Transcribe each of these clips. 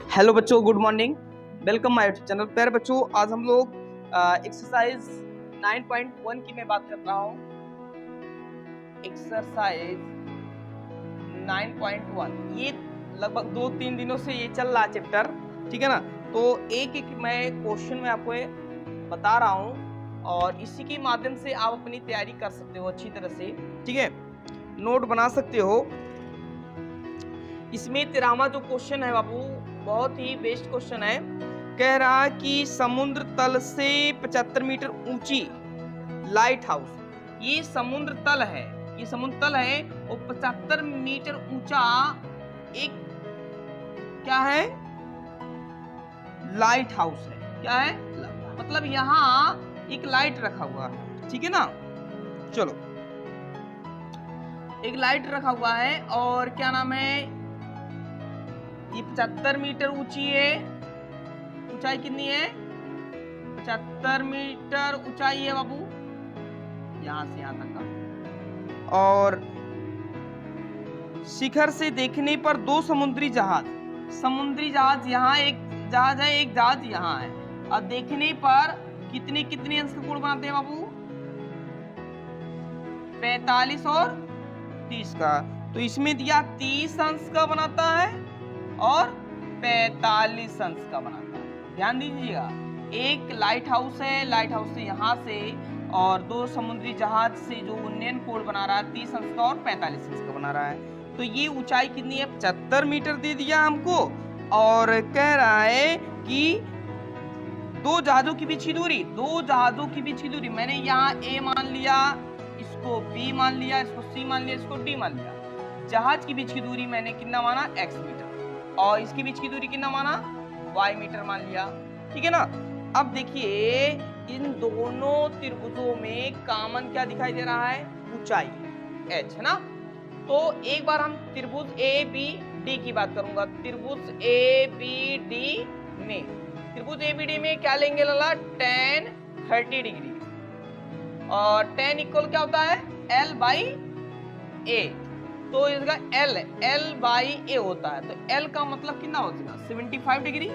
Hello बच्चों, good morning. Welcome my YouTube channel. प्यारे बच्चों, आज हम लोग एक्सरसाइज 9.1 की मैं बात कर रहा हूँ। एक्सरसाइज 9.1 ये लगभग 2-3 दिनों से ये चल रहा है चैप्टर, ठीक है ना। तो एक एक मैं क्वेश्चन में आपको बता रहा हूँ और इसी के माध्यम से आप अपनी तैयारी कर सकते हो अच्छी तरह से, ठीक है। नोट बना सकते हो। इसमें 13वां जो क्वेश्चन है बाबू, बहुत ही बेस्ट क्वेश्चन है। कह रहा कि समुद्र तल से 75 मीटर ऊंची लाइट हाउस, ये समुद्र तल है, ये समुद्र तल है और 75 मीटर ऊंचा एक क्या है, लाइट हाउस है। क्या है, मतलब यहाँ एक लाइट रखा हुआ है, ठीक है ना। चलो, एक लाइट रखा हुआ है और क्या नाम है, ये 75 मीटर ऊंची है। ऊंचाई कितनी है, 75 मीटर ऊंचाई है बाबू, यहां से यहां तक का। और शिखर से देखने पर दो समुद्री जहाज यहाँ, एक जहाज है, एक जहाज यहाँ है। और देखने पर कितने कितने अंश का कोण बनाते हैं बाबू, 45 और 30 का। तो इसमें दिया 30 अंश का बनाता है और 45 अंश का बनाता है। ध्यान दीजिएगा, एक लाइट हाउस है, लाइट हाउस से यहाँ से, और दो समुद्री जहाज से जो उन्नयन कोण बना रहा है 30 अंश का और 45 अंश का बना रहा है। तो ये ऊंचाई कितनी है, 75 मीटर दे दिया हमको। और कह रहा है कि दो जहाजों की बीच की दूरी, दो जहाजों की बीच की दूरी, मैंने यहाँ ए मान लिया, इसको बी मान लिया, इसको सी मान लिया, इसको डी मान लिया। जहाज की बीच की दूरी मैंने कितना माना, x मीटर, और इसकी बीच की दूरी कितना माना, y मीटर मान लिया, ठीक है ना। अब देखिए, इन दोनों त्रिभुजों में कॉमन क्या दिखाई दे रहा है, ऊंचाई h है ना। तो एक बार हम त्रिभुज ए बी डी की बात करूंगा। त्रिभुज ए बी डी में, त्रिभुज ए बी डी में क्या लेंगे लाला, tan 30 डिग्री, और tan इक्वल क्या होता है, l बाई ए। तो इसका l बाई ए होता है, तो l का मतलब कितना हो जाएगा, 75 डिग्री।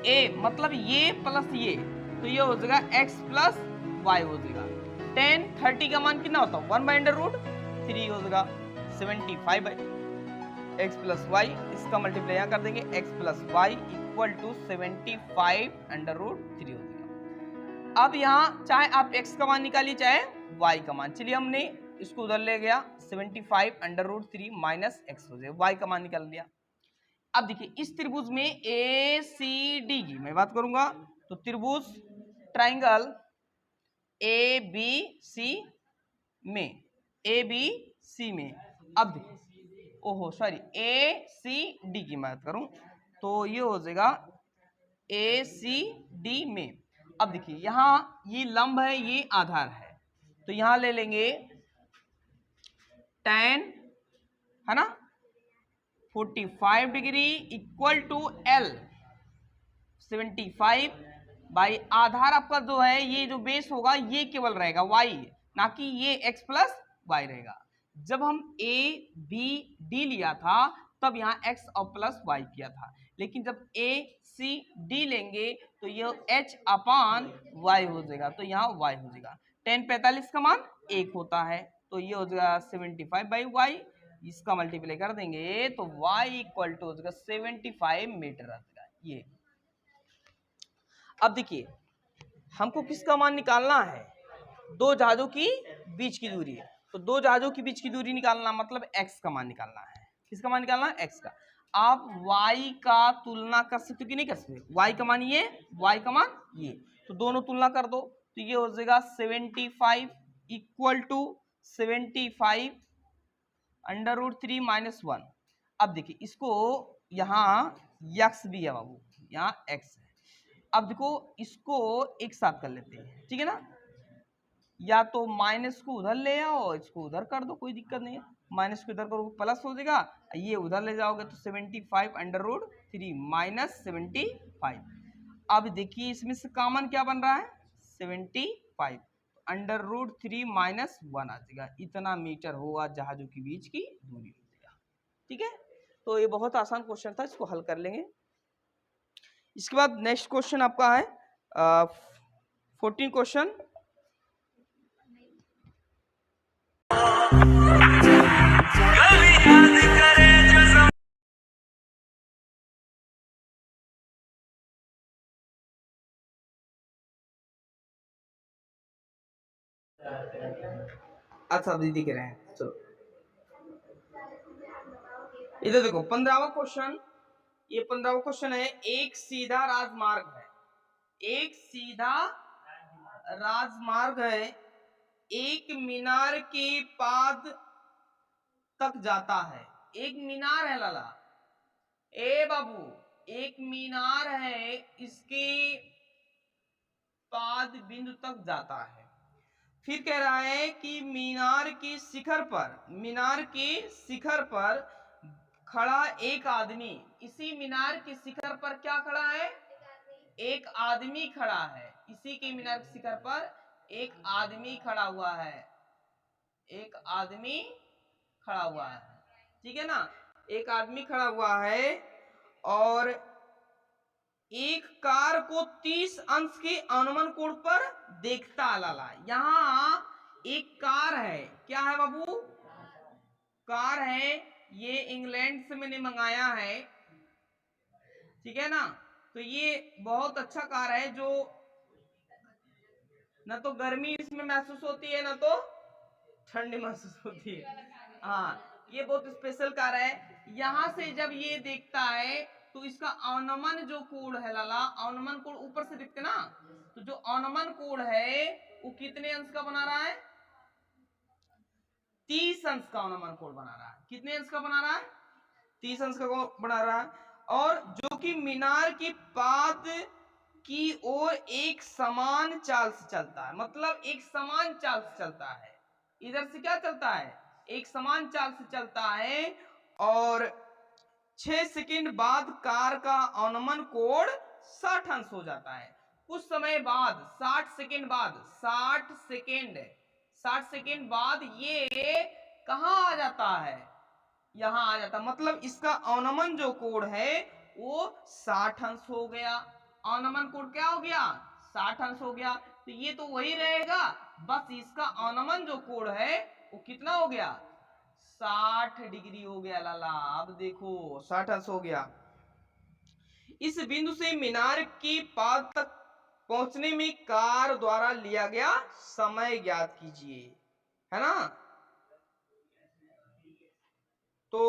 a मतलब ये प्लस ये, तो ये हो जाएगा x प्लस y हो जाएगा। tan 30 का मान कितना होता है, 1/√3 हो जाएगा 75 बाई x प्लस y। इसका मल्टीप्लाई यहाँ कर देंगे, x plus y equal to 75/√3 हो जाएगा। अब यहाँ चाहे आप x का मान निकालिए चाहे y का मान, चलिए हमने इसको उधर ले गया, 75/√3 माइनस x हो जाए, y का मान निकाल लिया। अब देखिए, इस त्रिभुज में ए सी डी की मैं बात करूंगा, तो त्रिभुज ट्राइंगल ए बी सी में, ए बी सी में, अब देखिए, ओहो सॉरी, ए सी डी की बात करूं तो ये हो जाएगा ए सी डी में। अब देखिए, यहां ये लंब है, ये आधार है, तो यहां ले लेंगे tan, है ना, 45 degree equal to L 75 by आधार आपका जो है, ये जो बेस होगा ये केवल रहेगा y, ना कि ये x प्लस y रहेगा। जब हम a b d लिया था तब यहाँ x और प्लस y किया था, लेकिन जब a c d लेंगे तो ये h अपान y हो जाएगा, तो यहाँ y हो जाएगा। tan 45 का मान 1 होता है, तो ये हो जाएगा 75 बाई y, इसका मल्टीप्लाई कर देंगे तो y इक्वल टू हो जाएगा 75 मीटर आ जाएगा ये। अब देखिए, हमको किसका मान निकालना है, दो जहाजों की बीच की दूरी है, तो दो जहाजों की बीच की दूरी निकालना मतलब x का मान निकालना है। किसका मान निकालना है, x का। आप y का तुलना कर सकते हो कि नहीं कर सकते, y का मान ये, y का मान ये, तो दोनों तुलना कर दो, तो ये हो जाएगा 75 इक्वल टू 75/√3 माइनस 1। अब देखिए, इसको यहाँ x भी है बाबू, यहाँ x है। अब देखो, इसको एक साथ कर लेते हैं, ठीक है ना, या तो माइनस को उधर ले आओ, इसको उधर कर दो, कोई दिक्कत नहीं है। माइनस को इधर करो प्लस हो जाएगा, ये उधर ले जाओगे तो 75/√3 माइनस 75। अब देखिए, इसमें से कॉमन क्या बन रहा है, 75, √3 माइनस 1 आ जाएगा, इतना मीटर होगा जहाजों के बीच की दूरी हो जाएगा, ठीक है। तो तो ये बहुत आसान क्वेश्चन था, इसको हल कर लेंगे। इसके बाद नेक्स्ट क्वेश्चन आपका है 14 क्वेश्चन। अच्छा दीदी कह रहे हैं, चलो इधर देखो 15वां क्वेश्चन। ये 15वां क्वेश्चन है, एक सीधा राजमार्ग है, एक सीधा राजमार्ग है, एक मीनार के पाद तक जाता है। एक मीनार है लाला, ए बाबू, एक मीनार है, इसके पाद बिंदु तक जाता है। फिर कह रहा है कि मीनार के शिखर पर, मीनार के शिखर पर खड़ा एक आदमी, इसी मीनार के शिखर पर क्या खड़ा है? एक आदमी खड़ा है। इसी के मीनार के शिखर पर एक आदमी खड़ा हुआ है, एक आदमी खड़ा हुआ है, ठीक है ना। एक आदमी खड़ा हुआ है और एक कार को 30 अंश के अनुमान कोण पर देखता लाला। यहां एक कार है, क्या है बाबू? कार है, ये इंग्लैंड से मैंने मंगाया है, ठीक है ना। तो ये बहुत अच्छा कार है, जो ना तो गर्मी इसमें महसूस होती है ना तो ठंडी महसूस होती है। हाँ, ये बहुत स्पेशल कार है। यहां से जब ये देखता है तो इसका अवनमन जो कोण है लाला, अवनमन कोण ऊपर से दिखते ना, तो जो अवनमन कोण है वो कितने अंश का बना रहा है? 30 अंश का अवनमन कोण बना रहा है। कितने अंश का बना रहा है? 30 अंश का बना रहा है। और जो कि मीनार की पाद की ओर एक समान चाल से चलता है, मतलब एक समान चाल से चलता है। इधर से क्या चलता है? एक समान चाल से चलता है। और 6 सेकंड बाद कार का अवनमन कोण 60 अंश हो जाता है। कुछ समय बाद 60 सेकंड बाद, 60 सेकंड बाद ये कहां आ जाता है? यहां आ जाता, मतलब इसका अवनमन जो कोण है वो 60 अंश हो गया। अवनमन कोण क्या हो गया? 60 अंश हो गया। तो ये तो वही रहेगा, बस इसका अवनमन जो कोण है वो कितना हो गया? 60 डिग्री हो गया लाला। अब देखो 60 अंश हो गया। इस बिंदु से मीनार की पाद तक पहुंचने में कार द्वारा लिया गया समय ज्ञात कीजिए, है ना। तो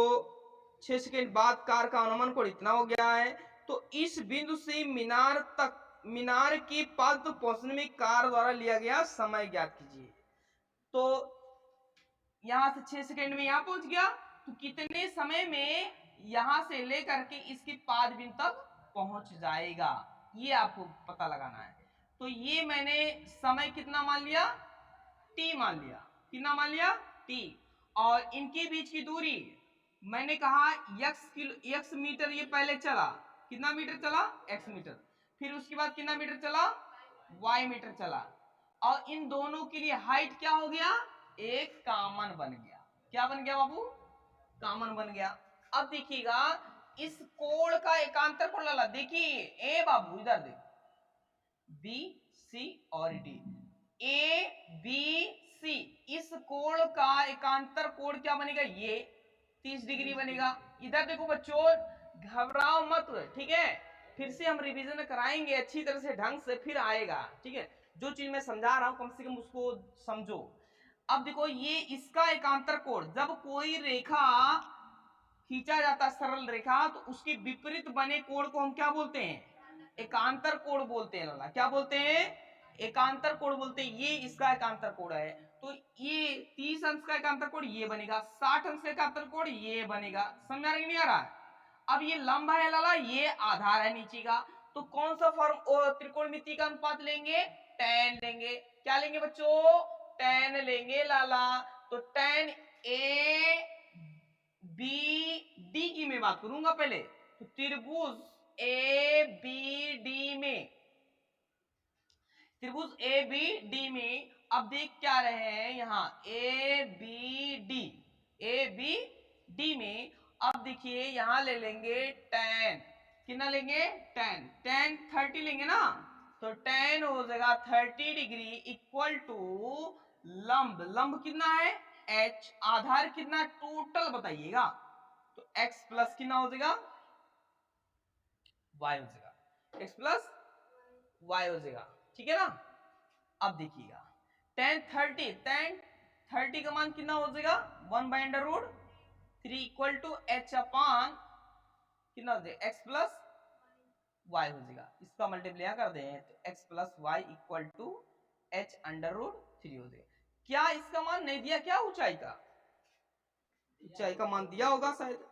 6 सेकंड बाद कार का अनुमान कोण इतना हो गया है। तो इस बिंदु से मीनार तक, मीनार के पाद तक पहुंचने में कार द्वारा लिया गया समय ज्ञात कीजिए। तो यहां से 6 सेकंड में यहां पहुंच गया, तो कितने समय में यहां से लेकर के इसके पाद बिंदु तक पहुंच जाएगा, ये आपको पता लगाना है। तो ये मैंने समय कितना मान लिया? t मान लिया। कितना मान लिया? t। और इनके बीच की दूरी मैंने कहा x मीटर, ये पहले चला, कितना मीटर चला? x metre. फिर उसके बाद कितना मीटर चला? y मीटर चला। और इन दोनों के लिए हाइट क्या हो गया? एक कॉमन बन गया। क्या बन गया बाबू? कॉमन बन गया। अब देखिएगा इस कोण का एकांतर कोण लाला, देखिए ए बाबू इधर देख, बी सी और डी, ए बी सी, इस कोण का एकांतर कोण क्या बनेगा? ये 30 डिग्री बनेगा। इधर देखो बच्चों, घबराओ मत, ठीक है। फिर से हम रिवीजन कराएंगे अच्छी तरह से, ढंग से, फिर आएगा, ठीक है। जो चीज मैं समझा रहा हूं कम से कम उसको समझो। अब देखो ये इसका एकांतर कोण, जब कोई रेखा खींचा जाता है सरल रेखा, तो उसके विपरीत बने कोण को हम क्या बोलते हैं? एकांतर कोण बोलते हैं लाला। क्या बोलते हैं? एकांतर कोण बोलते हैं। ये इसका एकांतर कोण है। तो ये 30 अंश का एकांतर कोण ये बनेगा, 60 अंश का एकांतर कोण ये बनेगा। समझ आ रहा है कि नहीं आ रहा है? अब ये लंब है लाला, ये आधार है नीचे का। तो कौन सा फॉर्म त्रिकोणमिति का अनुपात लेंगे? tan लेंगे। क्या लेंगे बच्चों? tan लेंगे लाला। तो tan ए बी डी की मैं बात करूंगा पहले। तो त्रिभुज ए बी डी में, त्रिभुज ए बी डी में अब देख क्या रहे हैं यहां, A B D, A B D में अब देखिए यहां ले लेंगे 10, कितना लेंगे 10, 10 30 लेंगे ना, तो 10 हो जाएगा 30 डिग्री इक्वल टू लंब, लंब कितना है h, आधार कितना टोटल बताइएगा, तो x प्लस कितना हो जाएगा y हो जाएगा, x प्लस y हो जाएगा, ठीक है ना। अब देखिएगा 10 30 का मान कितना हो जाएगा 1/√3 इक्वल टू h अपान कितना हो जाएगा x प्लस y हो जाएगा, इसका मल्टीप्लाई कर दें तो x plus y equal to h√3 हो जाएगा। क्या इसका मान नहीं दिया क्या, ऊंचाई का मान दिया होगा शायद,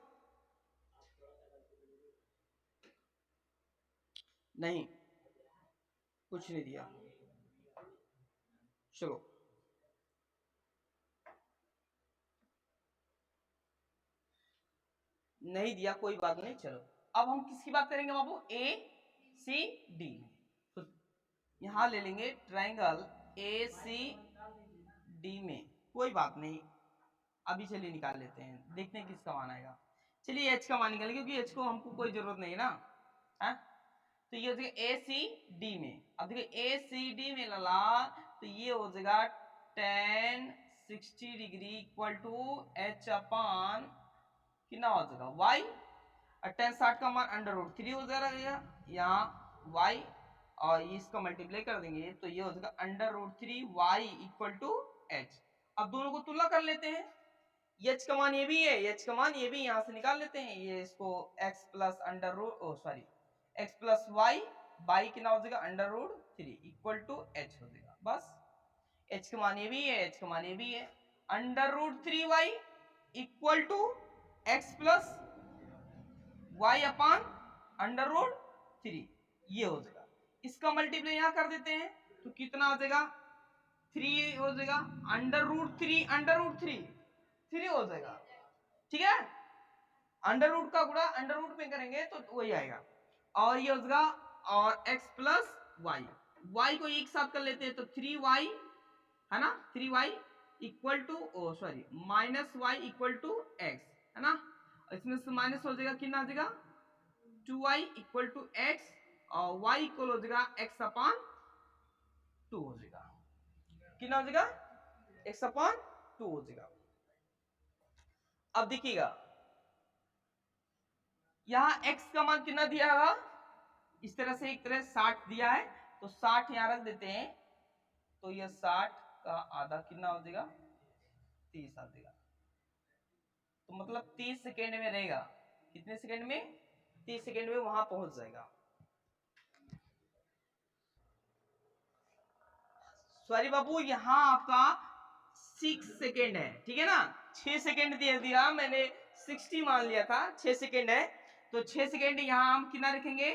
नहीं कुछ नहीं दिया, चलो नहीं दिया कोई बात नहीं, चलो अब हम किसकी बात करेंगे बाबू, ए सी डी, तो यहां ले लेंगे ट्रायंगल ए सी डी में, कोई बात नहीं अभी चलिए निकाल लेते हैं, देखते हैं किसका मान आएगा। चलिए एच का मान निकालें क्योंकि एच को हमको कोई जरूरत नहीं है ना, है? तो ये हो जाएगा ए सी डी में, अब देखिए ए सी डी में लला तो ये हो जाएगा 10 60 डिग्री इक्वल टू एच अपान कितना हो जाएगा y, और 10 60 का मान √3 हो जाएगा यहाँ y, और इसका मल्टीप्लाई कर देंगे तो ये हो जाएगा √3y इक्वल टू h। अब दोनों को तुलना कर लेते हैं, h का मान ये भी है, h का मान ये भी, यहां से निकाल लेते हैं, ये इसको x plus x plus y कितना हो जाएगा √3 इक्वल टू h हो जाएगा, बस h का मान ये भी है, h का मान ये भी है, √3y equal to x plus y upon √3 ये हो जाएगा, इसका मल्टीप्लाई यहां कर देते हैं तो कितना हो जाएगा 3 हो जाएगा, √3 3 हो जाएगा, ठीक है, अंडर रूट का गुणा अंडर रूट में करेंगे तो वही आएगा, और ये हो जाएगा और x प्लस वाई, y को एक साथ कर लेते हैं तो 3y है ना, 3y equal to -y equal to x है ना, इसमें से माइनस हो जाएगा कितना आ जाएगा 2y इक्वल टू x, और y इक्वल हो जाएगा x अपान 2 हो जाएगा, कितना हो जाएगा x अपान 2 हो जाएगा। अब देखिएगा यहां x का मान कितना दिया होगा, इस तरह से एक तरह 60 दिया है तो 60 यहां रख देते हैं, तो यह 60 का आधा कितना हो जाएगा 30 आ जाएगा, तो मतलब 30 सेकेंड में रहेगा, कितने सेकेंड में 30 सेकेंड में वहां पहुंच जाएगा। सॉरी बाबू यहां आपका 6 सेकेंड है, ठीक है ना, 6 सेकेंड दे दिया मैंने, 60 मान लिया था, 6 सेकेंड है तो 6 सेकेंड यहां हम कितना रखेंगे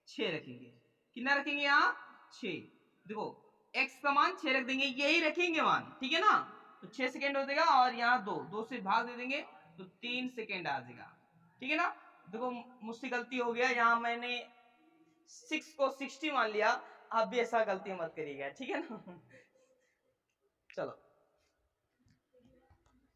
6 रखेंगे, कितना रखेंगे यहाँ 6, देखो x का मान 6 रख देंगे, यही रखेंगे मान, ठीक है ना, तो 6 सेकेंड हो जाएगा, और यहाँ 2 से भाग दे देंगे तो 3 सेकेंड आ जाएगा, ठीक है ना। देखो मुझसे गलती हो गया, यहाँ मैंने 6 को 60 मान लिया, आप भी ऐसा गलती मत करिएगा, ठीक है ना। चलो